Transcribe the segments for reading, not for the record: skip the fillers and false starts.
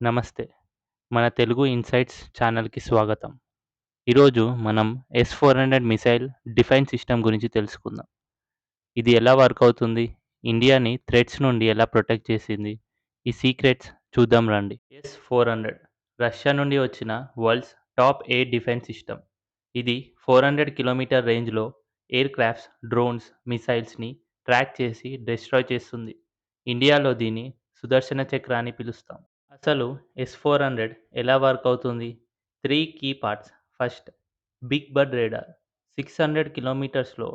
నమస్తే. మన తెలుగు ఇన్సైట్స్ ఛానల్‌కి స్వాగతం. ఈరోజు మనం S-400 మిసైల్ డిఫెన్స్ సిస్టమ్ గురించి తెలుసుకుందాం. ఇది ఎలా వర్క్ అవుతుంది? ఇండియాని థ్రెట్స్ నుండి ఎలా ప్రొటెక్ట్ చేసింది? ఈ సీక్రెట్స్ చూద్దాం రండి. S-400 రష్యా నుండి వచ్చిన world's top air defence system. ఇది 400 కిలోమీటర్ రేంజ్‌లో ఎయిర్ క్రాఫ్ట్స్, డ్రోన్స్, మిసైల్స్‌ని ట్రాక్ చేసి డెస్ట్రాయ్ చేస్తుంది. ఇండియాలో దీన్ని సుదర్శన చక్ర అని పిలుస్తాం. అసలు S-400 ఎలా వర్క్ అవుతుంది? 3 key parts. First, big bird radar. 600 కిలోమీటర్స్‌లో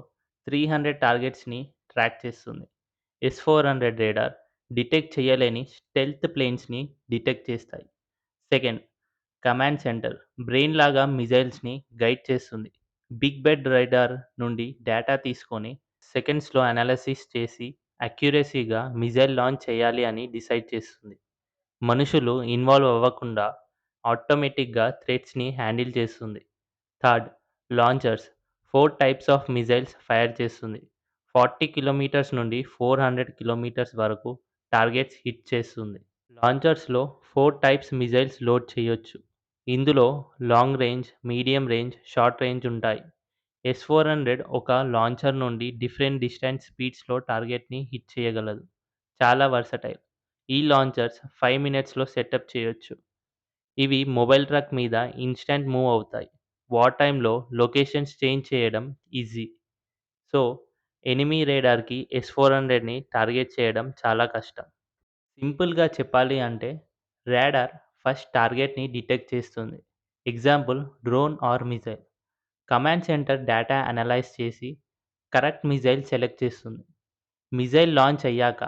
300 టార్గెట్స్‌ని ట్రాక్ చేస్తుంది. S-400 రాడార్ డిటెక్ట్ చేయలేని స్టెల్త్ ప్లేన్స్‌ని డిటెక్ట్ చేస్తాయి. Second, command center. బ్రెయిన్ లాగా మిసైల్స్‌ని గైడ్ చేస్తుంది. బిగ్ బర్డ్ రాడార్ నుండి డేటా తీసుకొని సెకండ్స్‌లో అనాలిసిస్ చేసి అక్యురసీగా మిసైల్ లాంచ్ చేయాలి అని డిసైడ్ చేస్తుంది. మనుషులు ఇన్వాల్వ్ అవ్వకుండా ఆటోమేటిక్‌గా థ్రెట్స్‌ని హ్యాండిల్ చేస్తుంది. Third, launchers. 4 types of missiles fire చేస్తుంది. 40 కిలోమీటర్స్ నుండి 400 కిలోమీటర్స్ వరకు టార్గెట్స్ హిట్ చేస్తుంది. లాంచర్స్‌లో 4 టైప్స్ మిసైల్స్ లోడ్ చేయొచ్చు. ఇందులో long range, medium range, short range ఉంటాయి. S-400 ఒక లాంచర్ నుండి డిఫరెంట్ డిస్టెన్స్ స్పీడ్స్‌లో టార్గెట్‌ని హిట్ చేయగలదు. చాలా వర్సటైల్. ఈ లాంచర్స్ 5 మినిట్స్‌లో సెటప్ చేయొచ్చు. ఇవి మొబైల్ ట్రక్ మీద ఇన్‌స్టాంట్ మూవ్ అవుతాయి. వార్ టైమ్‌లో లొకేషన్స్ చేంజ్ చేయడం ఈజీ. సో, ఎనిమీ రేడార్‌కి S-400ని టార్గెట్ చేయడం చాలా కష్టం. సింపుల్‌గా చెప్పాలి అంటే రాడార్ ఫస్ట్ టార్గెట్‌ని డిటెక్ట్ చేస్తుంది. Example, drone or missile. Command center data analyse చేసి కరెక్ట్ మిసైల్ సెలెక్ట్ చేస్తుంది. మిసైల్ లాంచ్ అయ్యాక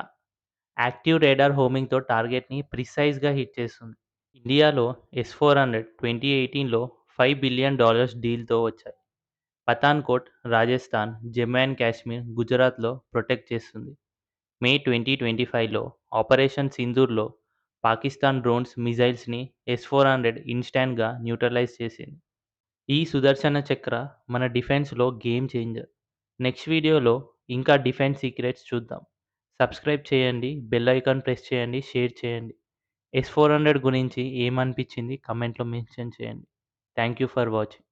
యాక్టివ్ రాడార్ హోమింగ్‌తో టార్గెట్‌ని ప్రిసైజ్‌గా హిట్ చేస్తుంది. ఇండియాలో S-400 2018లో $5 బిలియన్ డీల్‌తో వచ్చాయి. పఠాన్‌కోట్, రాజస్థాన్, జమ్మూ అండ్ కాశ్మీర్, గుజరాత్‌లో ప్రొటెక్ట్ చేస్తుంది. మే 2025లో ఆపరేషన్ సింధూర్‌లో పాకిస్తాన్ డ్రోన్స్, మిసైల్స్‌ని S-400 ఇన్‌స్టాంట్‌గా న్యూట్రలైజ్ చేసింది. ఈ సుదర్శన చక్ర మన డిఫెన్స్‌లో గేమ్ చేంజర్. నెక్స్ట్ వీడియోలో ఇంకా డిఫెన్స్ సీక్రెట్స్ చూద్దాం. సబ్స్క్రైబ్ చేయండి, బెల్ ఐకాన్ ప్రెస్ చేయండి, షేర్ చేయండి. S-400 గురించి ఏమనిపించింది కామెంట్‌లో మెన్షన్ చేయండి. Thank you for watching.